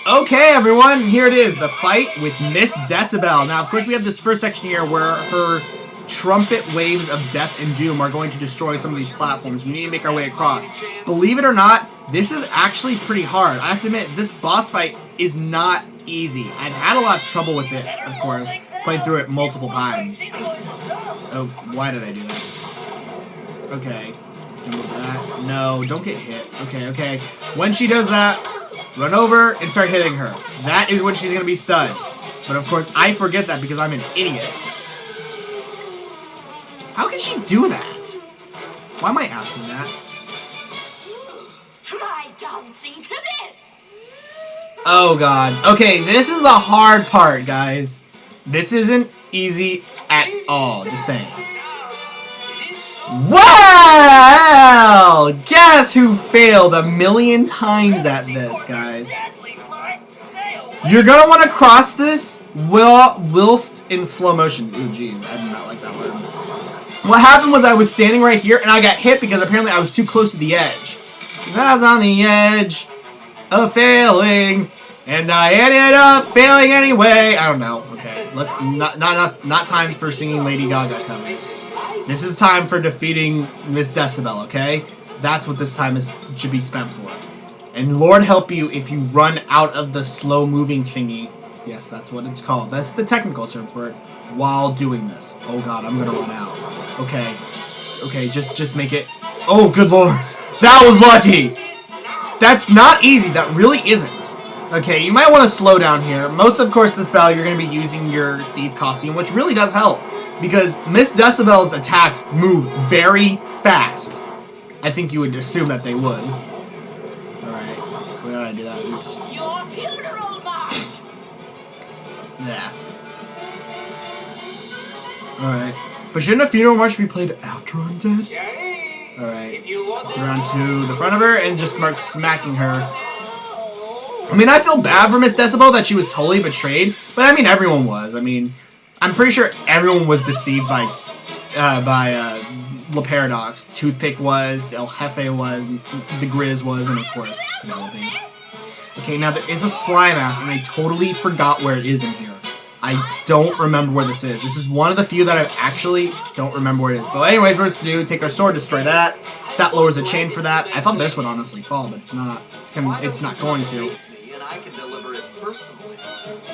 Okay, everyone, here it is, the fight with Miss Decibel. Now, of course, we have this first section here where her trumpet waves of death and doom are going to destroy some of these platforms. We need to make our way across. Believe it or not, this is actually pretty hard. I have to admit, this boss fight is not easy. I've had a lot of trouble with it, of course, playing through it multiple times. Oh, why did I do that? Okay. Jump over that. No, don't get hit. Okay, okay. When she does that, run over and start hitting her. That is when she's going to be stunned. But of course, I forget that because I'm an idiot. How can she do that? Why am I asking that? Try dancing to this. Oh god. Okay, this is the hard part, guys. This isn't easy at all. Just saying. Wow! Guess who failed 1,000,000 times at this, guys? You're gonna want to cross this whilst in slow motion. Ooh, jeez, I did not like that word. What happened was I was standing right here and I got hit because apparently I was too close to the edge. Because I was on the edge of failing, and I ended up failing anyway. I don't know. Okay, let's not time for singing Lady Gaga covers. This is time for defeating Miss Decibel, okay? That's what this time should be spent for. And Lord help you if you run out of the slow-moving thingy. Yes, that's what it's called. That's the technical term for it. While doing this. Oh god, I'm gonna run out. Okay. Okay, just make it. Oh, good lord. That was lucky! That's not easy. That really isn't. Okay, you might want to slow down here. Most, of course, this battle, you're going to be using your thief costume, which really does help. Because Miss Decibel's attacks move very fast. I think you would assume that they would. Alright. Where did I do that? Oops. Your funeral march. Yeah. Alright. But shouldn't a funeral march be played after I'm dead? Alright. Let's go around to the front of her and just start smacking her. I mean, I feel bad for Miss Decibel that she was totally betrayed. But I mean, everyone was. I mean, I'm pretty sure everyone was deceived by La Paradox. Toothpick was, El Jefe was, the Grizz was, and of course, Penelope. Okay, now there is a slime mask, and I totally forgot where it is in here. I don't remember where this is. This is one of the few that I actually don't remember where it is. But anyways, what to do? Take our sword, destroy that. That lowers a chain for that. I thought this would honestly fall, but it's not. It's not going to.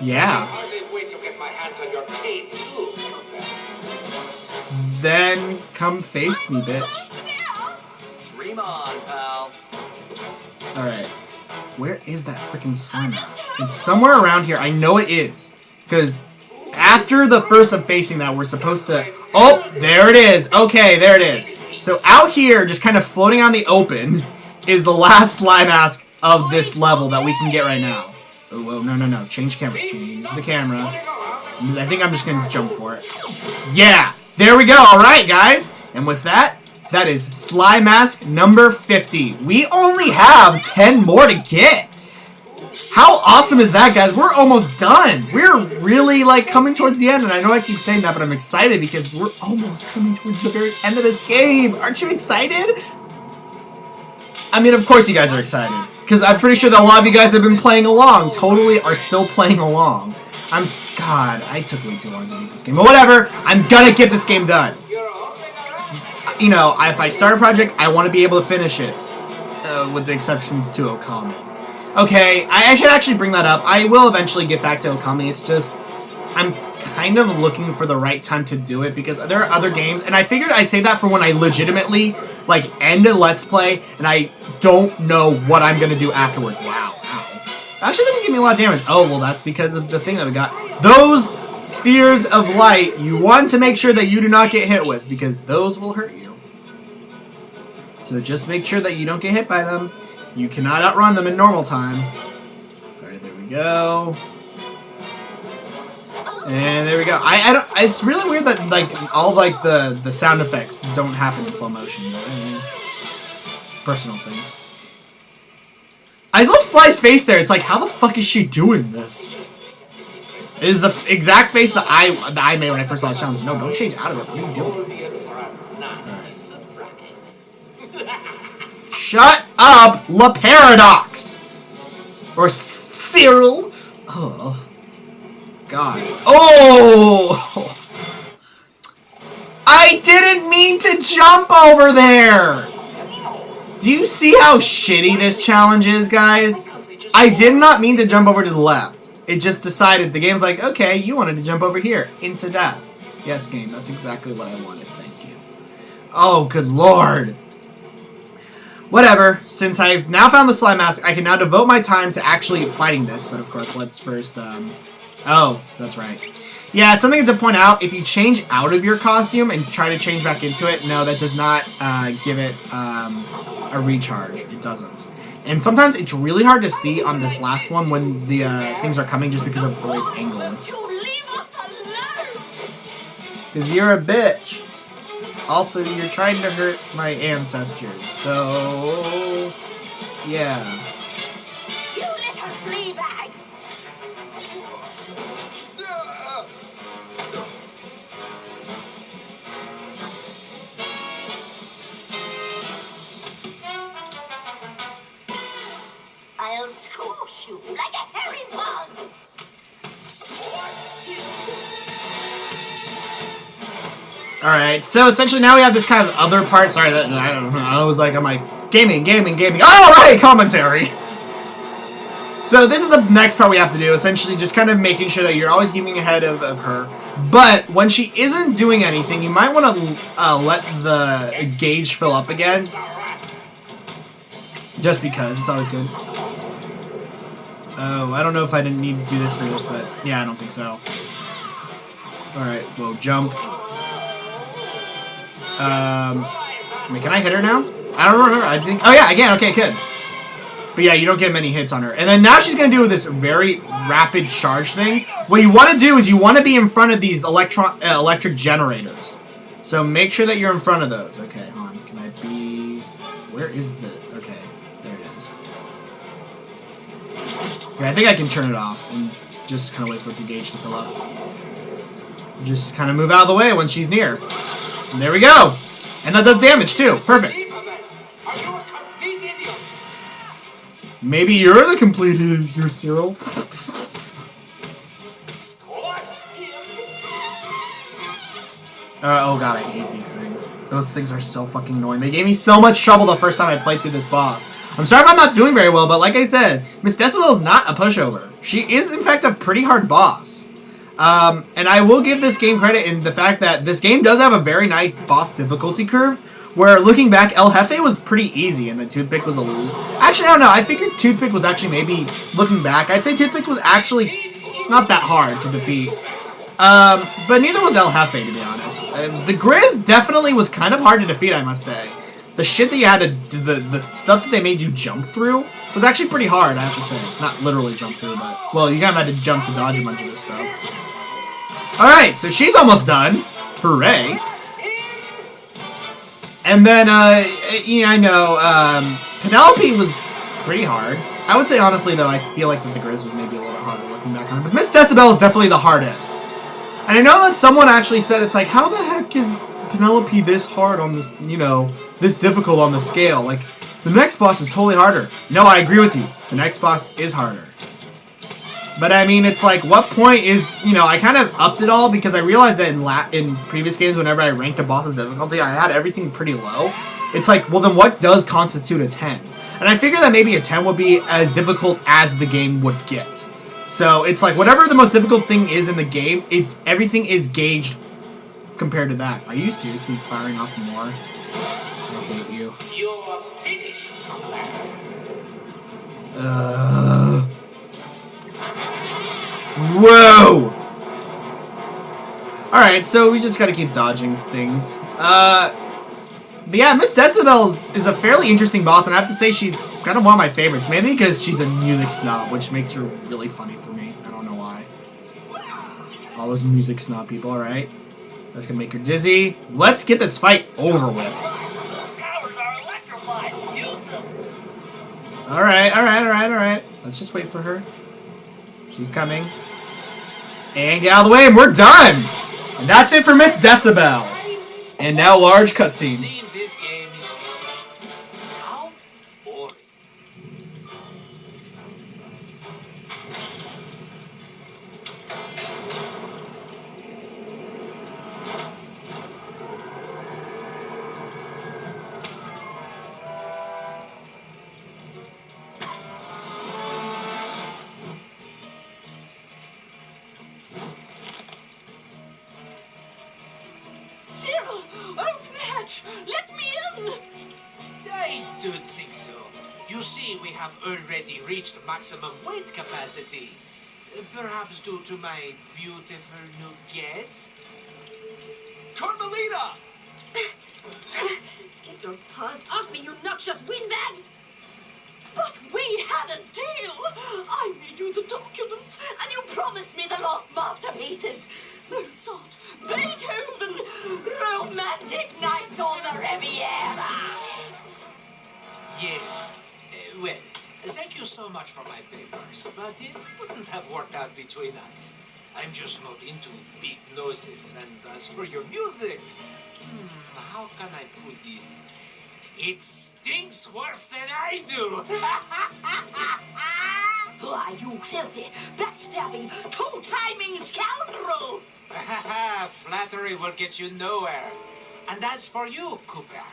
Yeah. Then come face me, bitch. Dream on, pal. Alright. Where is that freaking slime mask? It's somewhere around here. I know it is. Because after the first of facing that, we're supposed to... Oh, there it is. Okay, there it is. So out here, just kind of floating on the open, is the last slime mask of this level that we can get right now. Oh, whoa, no. Change camera. Change the camera. I think I'm just going to jump for it. Yeah, there we go. All right, guys. And with that, that is slime mask number 50. We only have 10 more to get. How awesome is that, guys? We're almost done. We're really, like, coming towards the end. And I know I keep saying that, but I'm excited because we're almost coming towards the very end of this game. Aren't you excited? I mean, of course you guys are excited. Because I'm pretty sure that a lot of you guys have been playing along. Totally are still playing along. God, I took way too long to beat this game. But whatever. I'm gonna get this game done. You know, if I start a project, I want to be able to finish it. With the exceptions to Okami. Okay, I should actually bring that up. I will eventually get back to Okami. It's just, I'm kind of looking for the right time to do it because there are other games, and I figured I'd say that for when I legitimately, like, end a Let's Play, and I don't know what I'm going to do afterwards. Wow, ow. Actually, didn't give me a lot of damage. Oh, well, that's because of the thing that we got. Those spheres of light, you want to make sure that you do not get hit with, because those will hurt you. So just make sure that you don't get hit by them. You cannot outrun them in normal time. Alright, there we go. And there we go. I don't. It's really weird that like all like the sound effects don't happen in slow motion. Personal thing. I just love Sly's face there. It's like, how the fuck is she doing this? It is the exact face that I made when I first saw the challenge. No, don't change out of it. What are you doing? Shut up, La Paradox! Or Cyril. Oh. God. Oh! I didn't mean to jump over there! Do you see how shitty this challenge is, guys? I did not mean to jump over to the left. It just decided, the game's like, okay, you wanted to jump over here, into death. Yes, game, that's exactly what I wanted, thank you. Oh, good lord. Whatever, since I've now found the slime mask, I can now devote my time to actually fighting this, but of course, let's first, oh, that's right. Yeah, it's something to point out, if you change out of your costume and try to change back into it, no, that does not, give it, a recharge. It doesn't. And sometimes it's really hard to see on this last one when the things are coming just because of the way it's angled. Because you're a bitch. Also, you're trying to hurt my ancestors, so... yeah. You little flea bag! I'll squash you like a hairy bug! Alright, so essentially now we have this kind of other part. Sorry, that I don't know. I'm like, gaming. Alright, commentary! So this is the next part we have to do. Essentially just kind of making sure that you're always keeping ahead of her. But when she isn't doing anything, you might want to let the gauge fill up again. Just because. It's always good. Oh, I don't know if I didn't need to do this for this, but yeah, I don't think so. Alright, well, jump. I mean, can I hit her now? I don't remember. I think. Oh yeah, I can. Okay, good. But yeah, you don't get many hits on her. And then now she's gonna do this very rapid charge thing. What you want to do is you want to be in front of these electric generators. So make sure that you're in front of those. Okay, hold on. Can I be? Where is the? Okay, there it is. Yeah, I think I can turn it off and just kind of wait for the gauge to fill up. Just kind of move out of the way when she's near. And there we go! And that does damage too. Perfect. Maybe you're the complete idiot, you're Cyril. Oh god, I hate these things. Those things are so fucking annoying. They gave me so much trouble the first time I played through this boss. I'm sorry if I'm not doing very well, but like I said, Miss Decibel is not a pushover. She is, in fact, a pretty hard boss. And I will give this game credit in the fact that this game does have a very nice boss difficulty curve, where looking back, El Jefe was pretty easy and the Toothpick was a little... Actually, I don't know, I figured Toothpick was actually maybe, looking back, I'd say Toothpick was actually not that hard to defeat. But neither was El Jefe, to be honest. The Grizz definitely was kind of hard to defeat, I must say. The shit that you had to... The stuff that they made you jump through was actually pretty hard, I have to say. Not literally jump through, but... Well, you kind of had to jump to dodge a bunch of this stuff. Alright, so she's almost done. Hooray. And then, you know, I know, Penelope was pretty hard. I would say, honestly, though, I feel like that the Grizz was maybe a little bit harder looking back on her. But Miss Decibel is definitely the hardest. And I know that someone actually said, it's like, how the heck is Penelope this hard on this, you know, this difficult on the scale? Like, the next boss is totally harder. No, I agree with you. The next boss is harder. But I mean, it's like, what point is, you know, I kind of upped it all because I realized that in previous games, whenever I ranked a boss's difficulty, I had everything pretty low. It's like, well, then what does constitute a 10? And I figure that maybe a 10 would be as difficult as the game would get. So it's like, whatever the most difficult thing is in the game, everything is gauged compared to that. Are you seriously firing off more? I hate you. You're finished. Whoa! Alright, so we just gotta keep dodging things. But yeah, Miss Decibel is a fairly interesting boss, and I have to say she's kind of one of my favorites, mainly because she's a music snob, which makes her really funny for me. I don't know why. All those music snob people, alright? That's gonna make her dizzy. Let's get this fight over with. Alright. Let's just wait for her. She's coming. And get out of the way, and we're done! And that's it for Miss Decibel. And now large cutscene. Seems this game is finished. How boring. have already reached maximum weight capacity. Perhaps due to my beautiful new guest? Carmelita! Get your paws off me, you noxious windbag! But we had a deal! I made you the documents, and you promised me the lost masterpieces! Mozart, Beethoven, romantic nights on the Riviera! Yes. Well, thank you so much for my papers, but it wouldn't have worked out between us. I'm just not into big noses, and as for your music, how can I put this? It stinks worse than I do! Why, you filthy, backstabbing, two-timing scoundrel! Flattery will get you nowhere. And as for you, Cooper,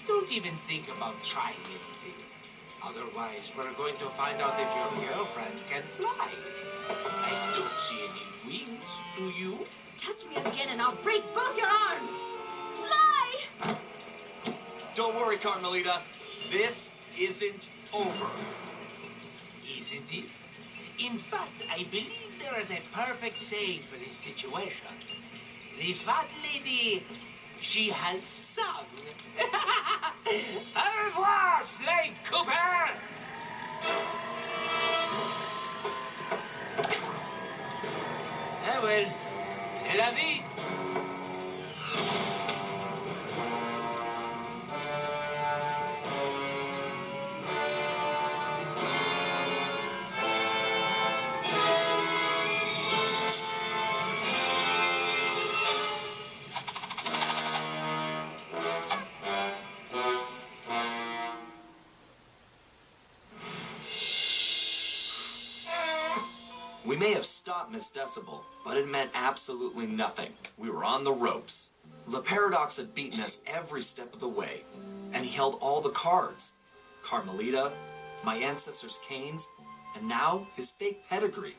don't even think about trying anything. Otherwise, we're going to find out if your girlfriend can fly. I don't see any wings, do you? Touch me again and I'll break both your arms! Sly! Don't worry, Carmelita. This isn't over. Isn't it? In fact, I believe there is a perfect saying for this situation. The fat lady, she has sung. Au revoir, Slave Cooper! Ah well, c'est la vie. We may have stopped Miss Decibel, but it meant absolutely nothing. We were on the ropes. The Paradox had beaten us every step of the way, and he held all the cards. Carmelita, my ancestors' canes, and now his fake pedigree.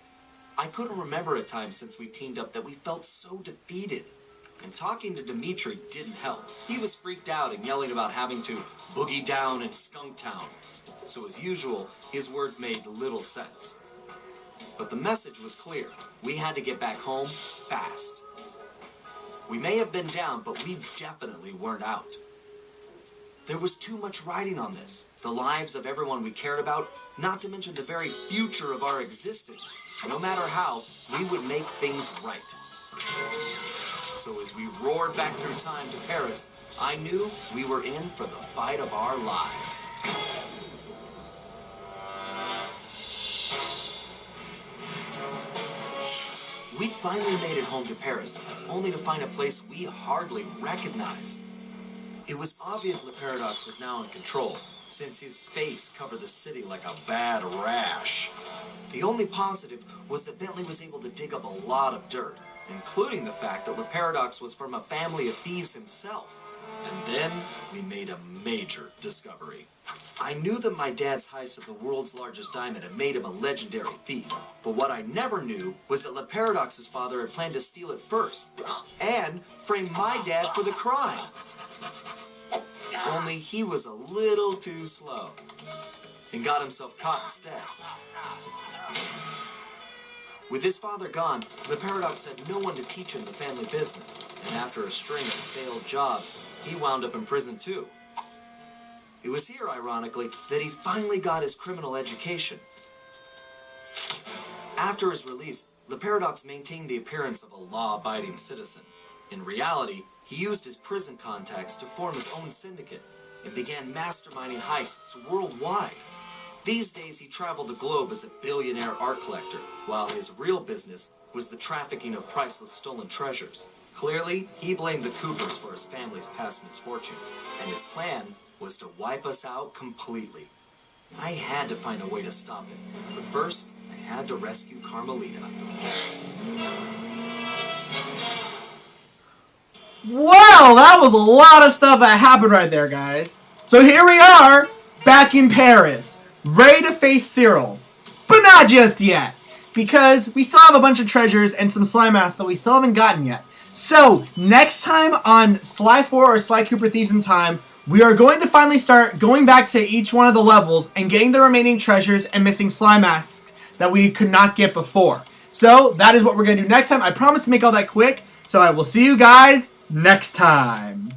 I couldn't remember a time since we teamed up that we felt so defeated. And talking to Dimitri didn't help. He was freaked out and yelling about having to boogie down in Skunk Town. So as usual, his words made little sense. But the message was clear. We had to get back home fast. We may have been down, but we definitely weren't out. There was too much riding on this. The lives of everyone we cared about, not to mention the very future of our existence. No matter how, we would make things right. So as we roared back through time to Paris, I knew we were in for the fight of our lives. We'd finally made it home to Paris, only to find a place we hardly recognized. It was obvious the Paradox was now in control, since his face covered the city like a bad rash. The only positive was that Bentley was able to dig up a lot of dirt, including the fact that the Paradox was from a family of thieves himself. And then we made a major discovery. I knew that my dad's heist of the world's largest diamond had made him a legendary thief. But what I never knew was that Le Paradox's father had planned to steal it first, and frame my dad for the crime. Only he was a little too slow, and got himself caught instead. With his father gone, the Paradox had no one to teach him the family business, and after a string of failed jobs, he wound up in prison too. It was here, ironically, that he finally got his criminal education. After his release, the Paradox maintained the appearance of a law-abiding citizen. In reality, he used his prison contacts to form his own syndicate and began masterminding heists worldwide. These days, he traveled the globe as a billionaire art collector, while his real business was the trafficking of priceless stolen treasures. Clearly, he blamed the Coopers for his family's past misfortunes, and his plan was to wipe us out completely. I had to find a way to stop it, but first, I had to rescue Carmelita. Wow, that was a lot of stuff that happened right there, guys. So here we are, back in Paris, ready to face Cyril. But not just yet, because we still have a bunch of treasures and some slime masks that we still haven't gotten yet. So, next time on Sly 4 or Sly Cooper Thieves in Time, we are going to finally start going back to each one of the levels and getting the remaining treasures and missing slime masks that we could not get before. So that is what we're going to do next time. I promise to make all that quick, so I will see you guys next time.